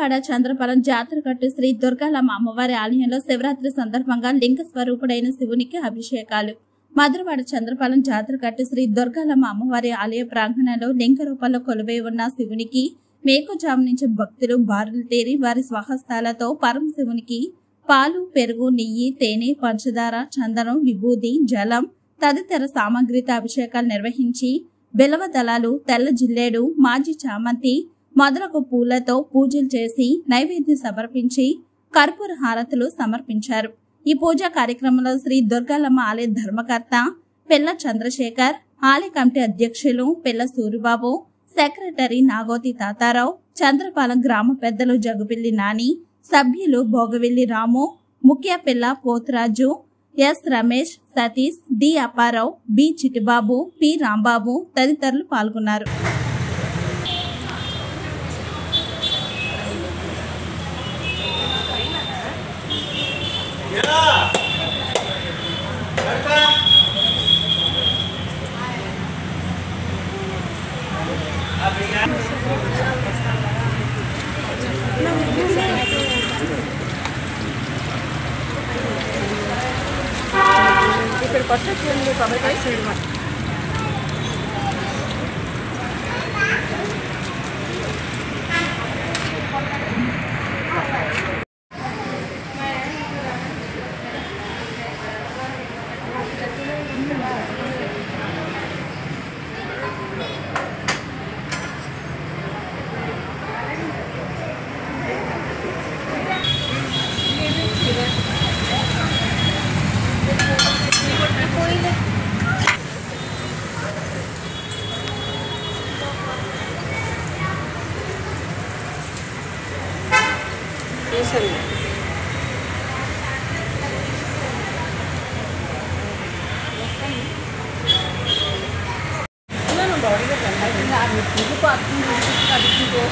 మధురవాడ చంద్రపాలెం జాతరకట్టు శ్రీ దుర్గాలమ్మ అమ్మవారి ఆలయంలో శివరాత్రి సందర్భంగా లింగ స్వరూపుడైన శివునికి అభిషేకాలు. మధురవాడ చంద్రపాలెం జాతరకట్టు శ్రీ దుర్గాలమ్మ అమ్మవారి ఆలయ ప్రాంగణంలో లింగ రూపంలో కొలువై ఉన్న శివునికి మేకుజాము నుంచి భక్తులు బారులు తీరి వారి స్వహస్తాలతో పరమశివునికి పాలు, పెరుగు, నెయ్యి, తేనె, పంచదార, చందనం, విభూది, జలం తదితర సామాగ్రితో అభిషేకాలు నిర్వహించి బిలవ దళాలు, తెల్ల జిల్లేడు, మాజీ చామంతి మొదలగు పూలతో పూజలు చేసి నైవేద్యం సమర్పించి కర్పూర హారతులు సమర్పించారు. ఈ పూజా కార్యక్రమంలో శ్రీ దుర్గాలమ్మ ఆలయ ధర్మకర్త పిల్ల చంద్రశేఖర్, ఆలయ కమిటీ అధ్యక్షులు పిల్ల సూరిబాబు, సెక్రటరీ నాగోతి తాతారావు, చంద్రపాలెం గ్రామ పెద్దలు జగుపిల్లి నాని, సభ్యులు భోగవిల్లి రాము, ముఖ్య Pilla Poturaju, S Ramesh, Satish, D Apparao, B Chittibabu, P Rambabu తదితరులు పాల్గొన్నారు. ఇక్కడ కొత్త చూడండి కొబ్బరికాయ చూడమా బాడీగా